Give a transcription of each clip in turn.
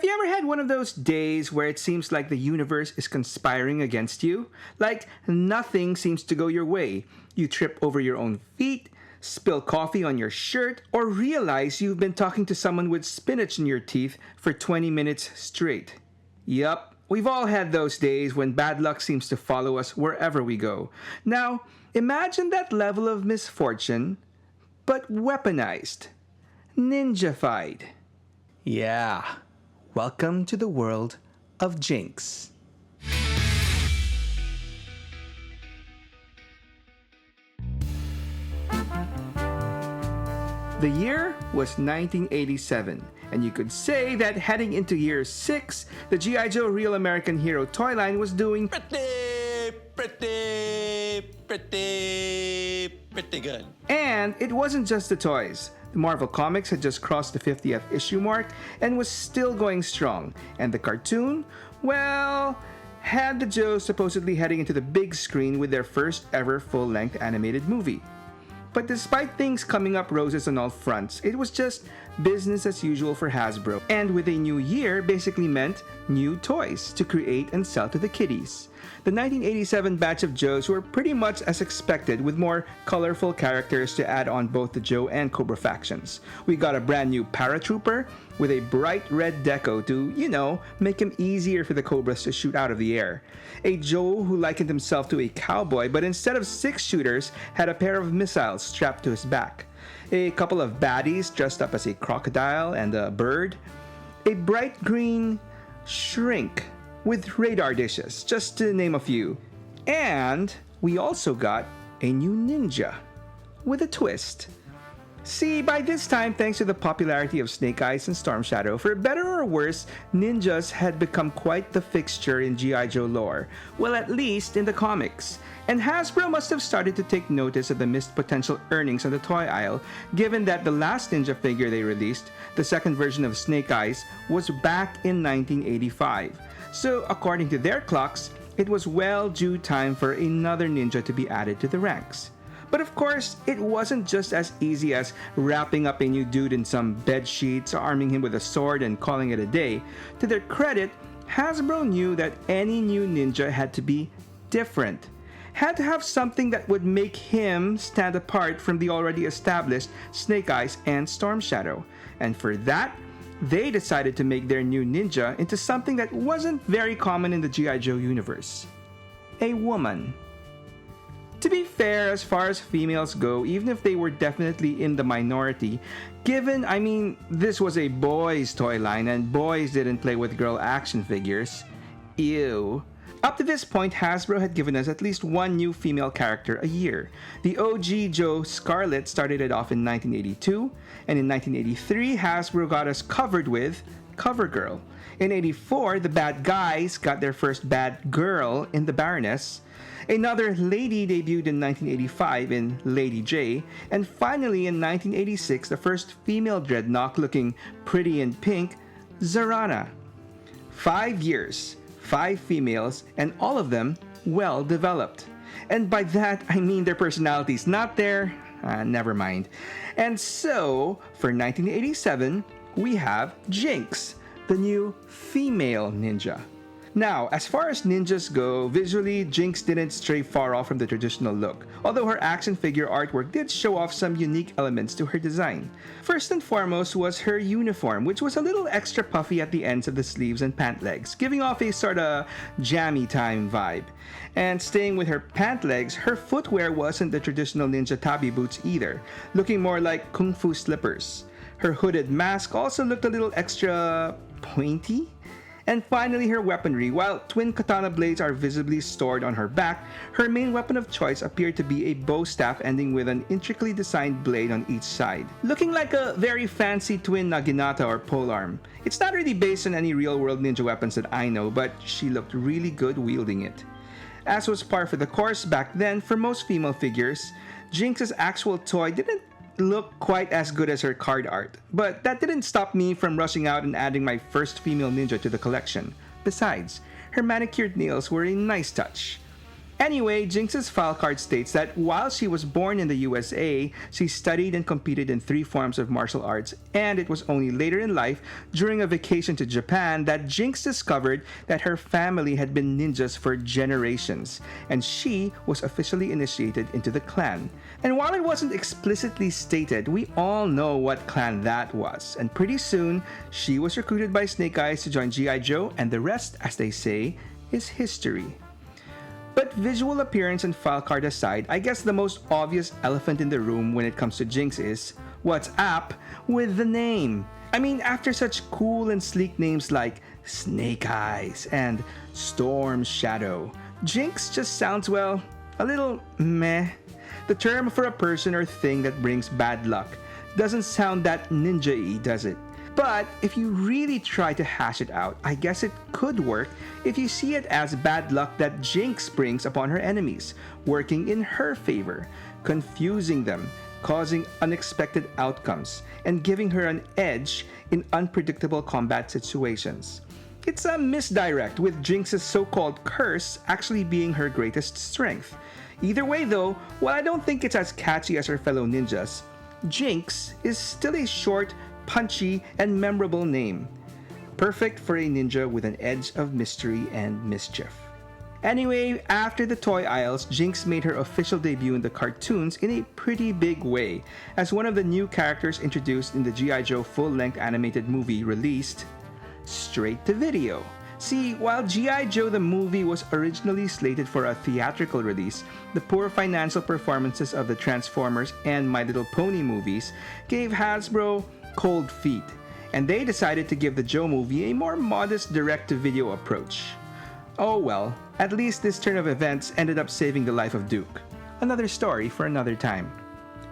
Have you ever had one of those days where it seems like the universe is conspiring against you? Like nothing seems to go your way. You trip over your own feet, spill coffee on your shirt, or realize you've been talking to someone with spinach in your teeth for 20 minutes straight. Yup, we've all had those days when bad luck seems to follow us wherever we go. Now, imagine that level of misfortune, but weaponized, ninja-fied. Yeah. Welcome to the world of Jinx. The year was 1987, and you could say that heading into year 6, the G.I. Joe Real American Hero toy line was doing pretty good. And it wasn't just the toys. The Marvel Comics had just crossed the 50th issue mark and was still going strong. And the cartoon, well, had the Joes supposedly heading into the big screen with their first ever full-length animated movie. But despite things coming up roses on all fronts, it was just business as usual for Hasbro. And with a new year basically meant new toys to create and sell to the kiddies. The 1987 batch of Joes were pretty much as expected, with more colorful characters to add on both the Joe and Cobra factions. We got a brand new Paratrooper with a bright red deco to, make him easier for the Cobras to shoot out of the air. A Joe who likened himself to a cowboy, but instead of 6 shooters, had a pair of missiles strapped to his back. A couple of baddies dressed up as a crocodile and a bird. A bright green Shrink with radar dishes, just to name a few. And we also got a new ninja with a twist. See, by this time, thanks to the popularity of Snake Eyes and Storm Shadow, for better or worse, ninjas had become quite the fixture in G.I. Joe lore. Well, at least in the comics. And Hasbro must have started to take notice of the missed potential earnings on the toy aisle, given that the last ninja figure they released, the second version of Snake Eyes, was back in 1985. So, according to their clocks, it was well due time for another ninja to be added to the ranks. But of course, it wasn't just as easy as wrapping up a new dude in some bed sheets, arming him with a sword, and calling it a day. To their credit, Hasbro knew that any new ninja had to be different. Had to have something that would make him stand apart from the already established Snake Eyes and Storm Shadow. And for that, they decided to make their new ninja into something that wasn't very common in the G.I. Joe universe. A woman. To be fair, as far as females go, even if they were definitely in the minority, this was a boys' toy line and boys didn't play with girl action figures. Ew. Up to this point, Hasbro had given us at least one new female character a year. The OG Joe Scarlet started it off in 1982, and in 1983, Hasbro got us covered with CoverGirl. In 84, the bad guys got their first bad girl in the Baroness. Another lady debuted in 1985 in Lady J, and finally in 1986, the first female dreadnought looking pretty in pink, Zarana. 5 years. 5 females, and all of them well developed. And by that, I mean their personalities, not their... never mind. And so, for 1987, we have Jinx, the new female ninja. Now, as far as ninjas go, visually, Jinx didn't stray far off from the traditional look, although her action figure artwork did show off some unique elements to her design. First and foremost was her uniform, which was a little extra puffy at the ends of the sleeves and pant legs, giving off a sorta jammy time vibe. And staying with her pant legs, her footwear wasn't the traditional ninja tabi boots either, looking more like kung fu slippers. Her hooded mask also looked a little extra pointy. And finally, her weaponry. While twin katana blades are visibly stored on her back, her main weapon of choice appeared to be a bow staff ending with an intricately designed blade on each side, looking like a very fancy twin naginata or polearm. It's not really based on any real-world ninja weapons that I know, but she looked really good wielding it. As was par for the course back then for most female figures, Jinx's actual toy didn't look quite as good as her card art, but that didn't stop me from rushing out and adding my first female ninja to the collection. Besides, her manicured nails were a nice touch. Anyway, Jinx's file card states that while she was born in the USA, she studied and competed in 3 forms of martial arts, and it was only later in life, during a vacation to Japan, that Jinx discovered that her family had been ninjas for generations, and she was officially initiated into the clan. And while it wasn't explicitly stated, we all know what clan that was, and pretty soon, she was recruited by Snake Eyes to join G.I. Joe, and the rest, as they say, is history. But visual appearance and file card aside, I guess the most obvious elephant in the room when it comes to Jinx is, what's up with the name? I mean, after such cool and sleek names like Snake Eyes and Storm Shadow, Jinx just sounds, well, a little meh. The term for a person or thing that brings bad luck doesn't sound that ninja-y, does it? But if you really try to hash it out, I guess it could work if you see it as bad luck that Jinx brings upon her enemies, working in her favor, confusing them, causing unexpected outcomes, and giving her an edge in unpredictable combat situations. It's a misdirect, with Jinx's so-called curse actually being her greatest strength. Either way though, while I don't think it's as catchy as her fellow ninjas, Jinx is still a short, punchy, and memorable name. Perfect for a ninja with an edge of mystery and mischief. Anyway, after the toy aisles, Jinx made her official debut in the cartoons in a pretty big way, as one of the new characters introduced in the G.I. Joe full-length animated movie released straight to video. See, while G.I. Joe the movie was originally slated for a theatrical release, the poor financial performances of the Transformers and My Little Pony movies gave Hasbro cold feet, and they decided to give the Joe movie a more modest direct-to-video approach. Oh well, at least this turn of events ended up saving the life of Duke. Another story for another time.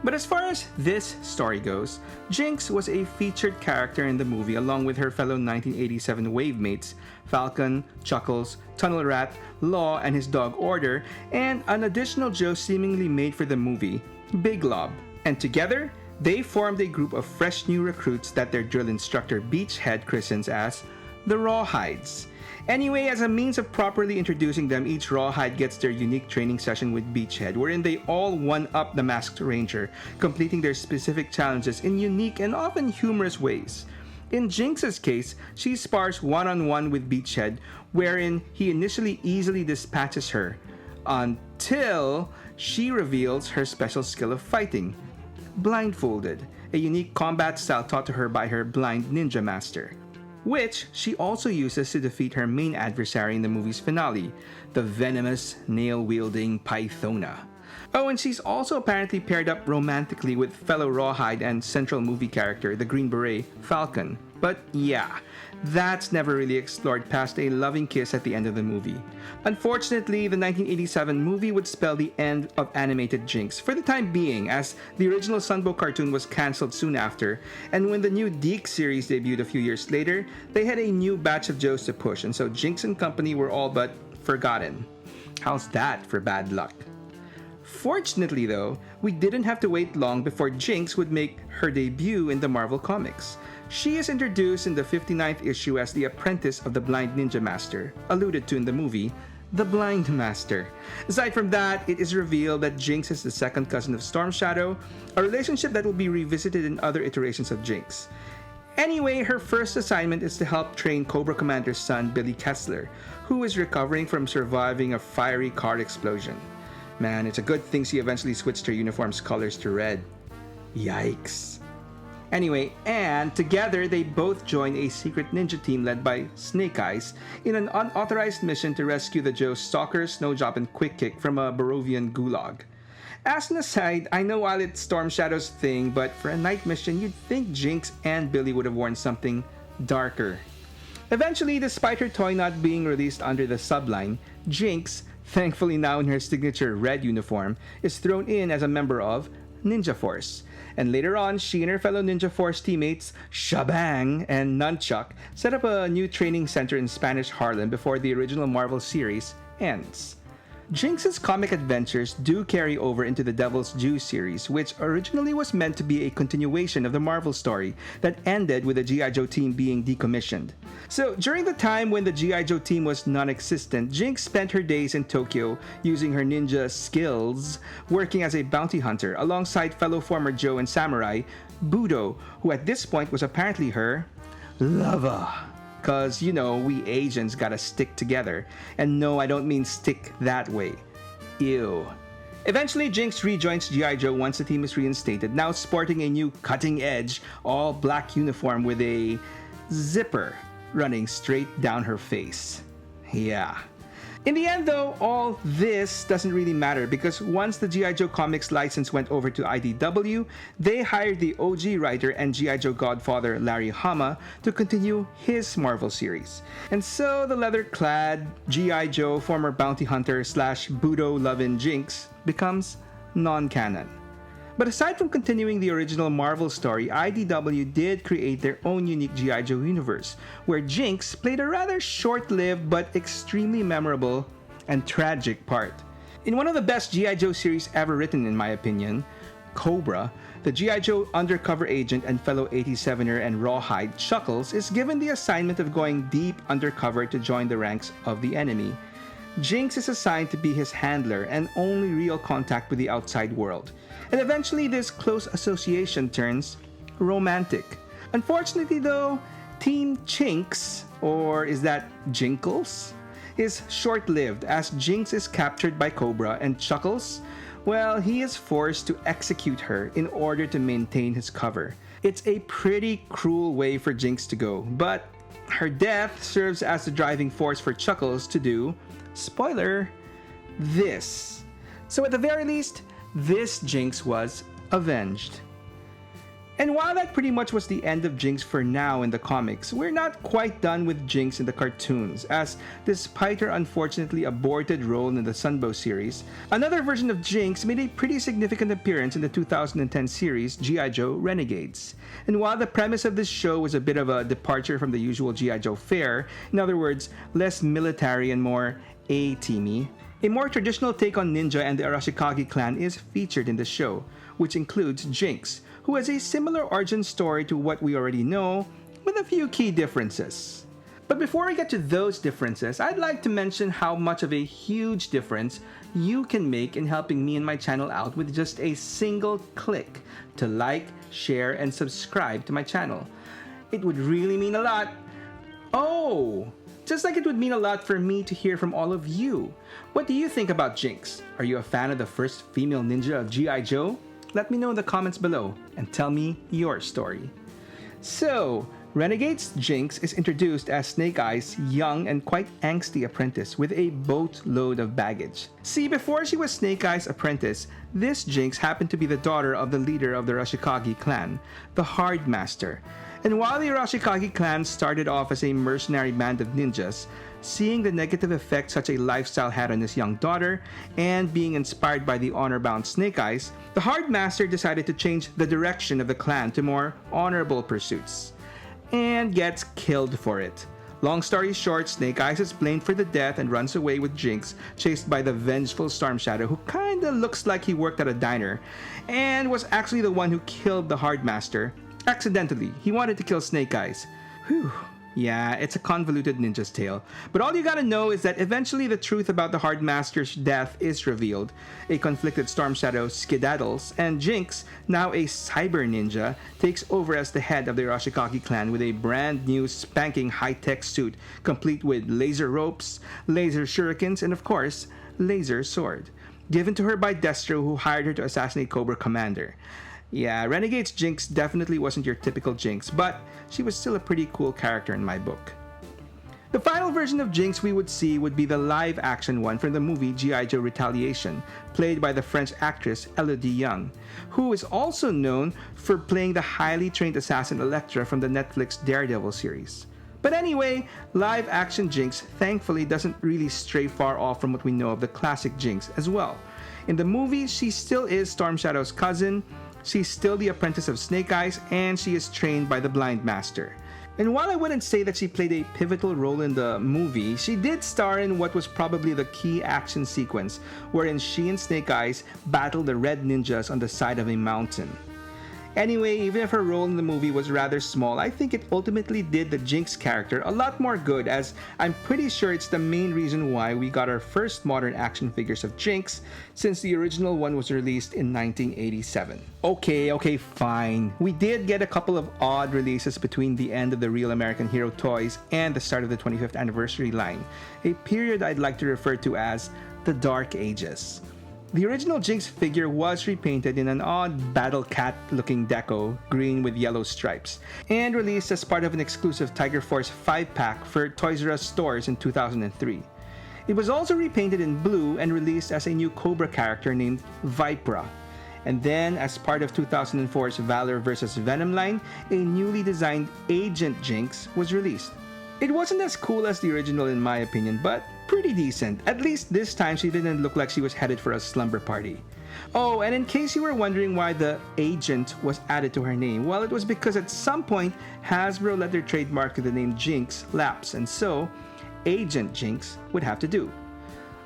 But as far as this story goes, Jinx was a featured character in the movie along with her fellow 1987 wave mates, Falcon, Chuckles, Tunnel Rat, Law and his dog Order, and an additional Joe seemingly made for the movie, Big Lob. And together, they formed a group of fresh new recruits that their drill instructor Beachhead christens as the Rawhides. Anyway, as a means of properly introducing them, each Rawhide gets their unique training session with Beachhead, wherein they all one-up the Masked Ranger, completing their specific challenges in unique and often humorous ways. In Jinx's case, she spars one-on-one with Beachhead, wherein he initially easily dispatches her, until she reveals her special skill of fighting, blindfolded, a unique combat style taught to her by her blind ninja master, which she also uses to defeat her main adversary in the movie's finale, the venomous, nail-wielding Pythona. Oh, and she's also apparently paired up romantically with fellow Rawhide and central movie character, the Green Beret, Falcon. But yeah, that's never really explored past a loving kiss at the end of the movie. Unfortunately, the 1987 movie would spell the end of animated Jinx for the time being, as the original Sunbow cartoon was cancelled soon after, and when the new Deke series debuted a few years later, they had a new batch of Joes to push, and so Jinx and company were all but forgotten. How's that for bad luck? Fortunately though, we didn't have to wait long before Jinx would make her debut in the Marvel Comics. She is introduced in the 59th issue as the apprentice of the blind ninja master, alluded to in the movie, the Blind Master. Aside from that, it is revealed that Jinx is the second cousin of Storm Shadow, a relationship that will be revisited in other iterations of Jinx. Anyway, her first assignment is to help train Cobra Commander's son, Billy Kessler, who is recovering from surviving a fiery car explosion. Man, it's a good thing she eventually switched her uniform's colors to red. Yikes. Anyway, and together they both join a secret ninja team led by Snake Eyes in an unauthorized mission to rescue the Joe Stalker, Snowdrop, and Quick Kick from a Barovian gulag. As an aside, I know while it's Storm Shadow's thing, but for a night mission, you'd think Jinx and Billy would have worn something darker. Eventually, despite her toy not being released under the subline, Jinx, thankfully now in her signature red uniform, is thrown in as a member of Ninja Force. And later on, she and her fellow Ninja Force teammates, Shabang and Nunchuck, set up a new training center in Spanish Harlem before the original Marvel series ends. Jinx's comic adventures do carry over into the Devil's Due series, which originally was meant to be a continuation of the Marvel story that ended with the G.I. Joe team being decommissioned. So, during the time when the G.I. Joe team was non-existent, Jinx spent her days in Tokyo using her ninja skills, working as a bounty hunter alongside fellow former Joe and samurai, Budo, who at this point was apparently her lover. Cause, you know, we Asians gotta stick together. And no, I don't mean stick that way. Ew. Eventually, Jinx rejoins G.I. Joe once the team is reinstated, now sporting a new cutting-edge, all-black uniform with a zipper running straight down her face. Yeah. In the end though, all this doesn't really matter because once the G.I. Joe Comics license went over to IDW, they hired the OG writer and G.I. Joe godfather Larry Hama to continue his Marvel series. And so the leather-clad G.I. Joe former bounty hunter slash Budo lovin' Jinx becomes non-canon. But aside from continuing the original Marvel story, IDW did create their own unique G.I. Joe universe, where Jinx played a rather short-lived but extremely memorable and tragic part. In one of the best G.I. Joe series ever written in my opinion, Cobra, the G.I. Joe undercover agent and fellow 87er and Rawhide Chuckles is given the assignment of going deep undercover to join the ranks of the enemy. Jinx is assigned to be his handler and only real contact with the outside world. And eventually this close association turns romantic. Unfortunately though, Team Jinx, or is that Jinkles, is short-lived as Jinx is captured by Cobra and Chuckles, well, he is forced to execute her in order to maintain his cover. It's a pretty cruel way for Jinx to go, but her death serves as the driving force for Chuckles to do, spoiler, this. So at the very least, this Jinx was avenged. And while that pretty much was the end of Jinx for now in the comics, we're not quite done with Jinx in the cartoons, as despite her unfortunately aborted role in the Sunbow series, another version of Jinx made a pretty significant appearance in the 2010 series G.I. Joe Renegades. And while the premise of this show was a bit of a departure from the usual G.I. Joe fare, in other words, less military and more A-teamy, a more traditional take on ninja and the Arashikage clan is featured in the show, which includes Jinx, who has a similar origin story to what we already know, with a few key differences. But before I get to those differences, I'd like to mention how much of a huge difference you can make in helping me and my channel out with just a single click to like, share, and subscribe to my channel. It would really mean a lot. Oh! Just like it would mean a lot for me to hear from all of you. What do you think about Jinx? Are you a fan of the first female ninja of G.I. Joe? Let me know in the comments below and tell me your story. So, Renegade's Jinx is introduced as Snake Eye's young and quite angsty apprentice with a boatload of baggage. See, before she was Snake Eye's apprentice, this Jinx happened to be the daughter of the leader of the Arashikage clan, the Hard Master. And while the Arashikage clan started off as a mercenary band of ninjas, seeing the negative effect such a lifestyle had on his young daughter, and being inspired by the honor-bound Snake Eyes, the Hard Master decided to change the direction of the clan to more honorable pursuits, and gets killed for it. Long story short, Snake Eyes is blamed for the death and runs away with Jinx, chased by the vengeful Storm Shadow, who kinda looks like he worked at a diner, and was actually the one who killed the Hard Master. Accidentally, he wanted to kill Snake Eyes. Whew. Yeah, it's a convoluted ninja's tale. But all you gotta know is that eventually the truth about the Hard Master's death is revealed. A conflicted Storm Shadow skedaddles, and Jinx, now a cyber ninja, takes over as the head of the Arashikage clan with a brand new spanking high-tech suit, complete with laser ropes, laser shurikens, and of course, laser sword. Given to her by Destro, who hired her to assassinate Cobra Commander. Yeah, Renegade's Jinx definitely wasn't your typical Jinx, but she was still a pretty cool character in my book. The final version of Jinx we would see would be the live-action one from the movie G.I. Joe Retaliation, played by the French actress Elodie Yung, who is also known for playing the highly trained assassin Elektra from the Netflix Daredevil series. But anyway, live-action Jinx thankfully doesn't really stray far off from what we know of the classic Jinx as well. In the movie, she still is Storm Shadow's cousin, she's still the apprentice of Snake Eyes, and she is trained by the Blind Master. And while I wouldn't say that she played a pivotal role in the movie, she did star in what was probably the key action sequence, wherein she and Snake Eyes battled the red ninjas on the side of a mountain. Anyway, even if her role in the movie was rather small, I think it ultimately did the Jinx character a lot more good, as I'm pretty sure it's the main reason why we got our first modern action figures of Jinx, since the original one was released in 1987. Okay, fine. We did get a couple of odd releases between the end of the Real American Hero toys and the start of the 25th anniversary line, a period I'd like to refer to as the Dark Ages. The original Jinx figure was repainted in an odd battle cat looking deco, green with yellow stripes, and released as part of an exclusive Tiger Force 5-pack for Toys R Us stores in 2003. It was also repainted in blue and released as a new Cobra character named Vipra. And then, as part of 2004's Valor vs. Venom line, a newly designed Agent Jinx was released. It wasn't as cool as the original in my opinion, but pretty decent. At least this time she didn't look like she was headed for a slumber party. Oh, and in case you were wondering why the Agent was added to her name, well, it was because at some point Hasbro let their trademark to the name Jinx lapse, and so Agent Jinx would have to do.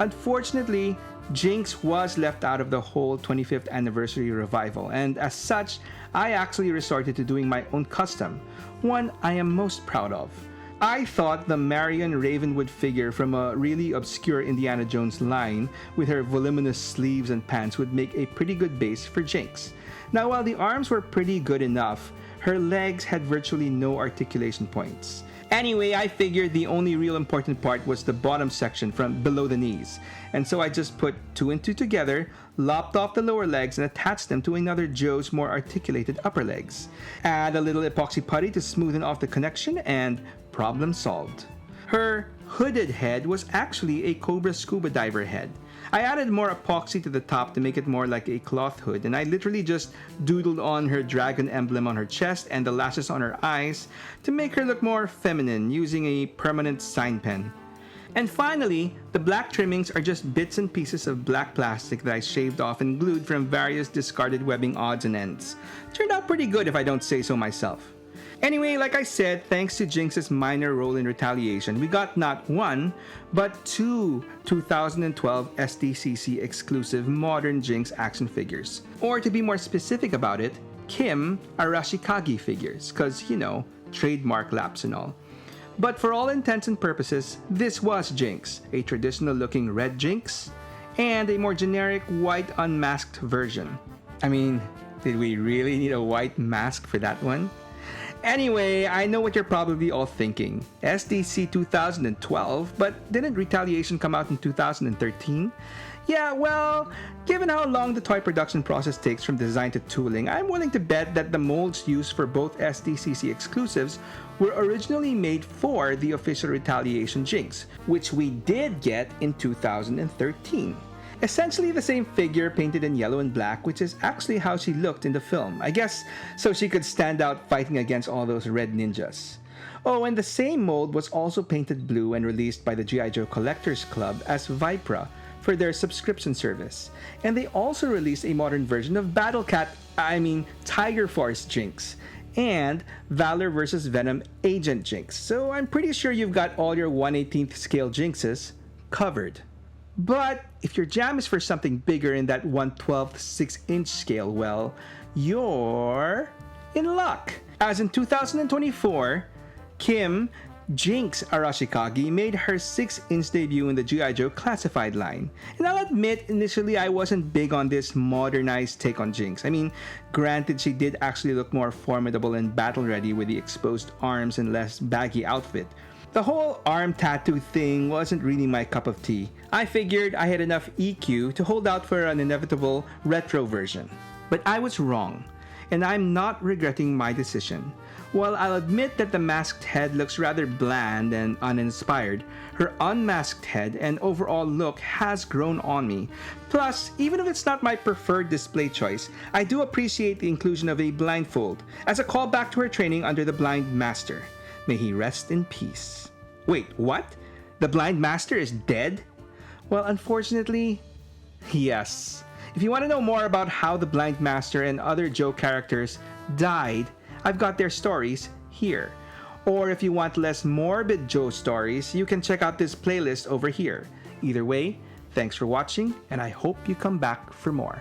Unfortunately, Jinx was left out of the whole 25th anniversary revival, and as such, I actually resorted to doing my own custom, one I am most proud of. I thought the Marion Ravenwood figure from a really obscure Indiana Jones line with her voluminous sleeves and pants would make a pretty good base for Jinx. Now, while the arms were pretty good enough, her legs had virtually no articulation points. Anyway, I figured the only real important part was the bottom section from below the knees, and so I just put 2 and 2 together, lopped off the lower legs, and attached them to another Joe's more articulated upper legs. Add a little epoxy putty to smoothen off the connection, and problem solved. Her hooded head was actually a Cobra scuba diver head. I added more epoxy to the top to make it more like a cloth hood, and I literally just doodled on her dragon emblem on her chest and the lashes on her eyes to make her look more feminine using a permanent sign pen. And finally, the black trimmings are just bits and pieces of black plastic that I shaved off and glued from various discarded webbing odds and ends. Turned out pretty good if I don't say so myself. Anyway, like I said, thanks to Jinx's minor role in Retaliation, we got not one, but 2 2012 SDCC exclusive modern Jinx action figures. Or to be more specific about it, Kim Arashikage figures, cause trademark lapse and all. But for all intents and purposes, this was Jinx, a traditional looking red Jinx, and a more generic white unmasked version. I mean, did we really need a white mask for that one? Anyway, I know what you're probably all thinking. SDC 2012, but didn't Retaliation come out in 2013? Yeah, well, given how long the toy production process takes from design to tooling, I'm willing to bet that the molds used for both SDCC exclusives were originally made for the official Retaliation Jinx, which we did get in 2013. Essentially the same figure painted in yellow and black, which is actually how she looked in the film, I guess so she could stand out fighting against all those red ninjas. Oh, and the same mold was also painted blue and released by the G.I. Joe Collectors Club as Vipra for their subscription service. And they also released a modern version of Tiger Force Jinx and Valor vs. Venom Agent Jinx, so I'm pretty sure you've got all your 1/18th scale Jinxes covered. But if your jam is for something bigger in that 1/12 6-inch scale, well, you're in luck. As in 2024, Kim Jinx Arashikage made her 6-inch debut in the G.I. Joe Classified line. And I'll admit, initially I wasn't big on this modernized take on Jinx. I mean, granted she did actually look more formidable and battle-ready with the exposed arms and less baggy outfit. The whole arm tattoo thing wasn't really my cup of tea. I figured I had enough EQ to hold out for an inevitable retro version. But I was wrong, and I'm not regretting my decision. While I'll admit that the masked head looks rather bland and uninspired, her unmasked head and overall look has grown on me. Plus, even if it's not my preferred display choice, I do appreciate the inclusion of a blindfold as a callback to her training under the Blind Master. May he rest in peace. Wait, what? The Blind Master is dead? Well, unfortunately, yes. If you want to know more about how the Blind Master and other Joe characters died, I've got their stories here. Or if you want less morbid Joe stories, you can check out this playlist over here. Either way, thanks for watching, and I hope you come back for more.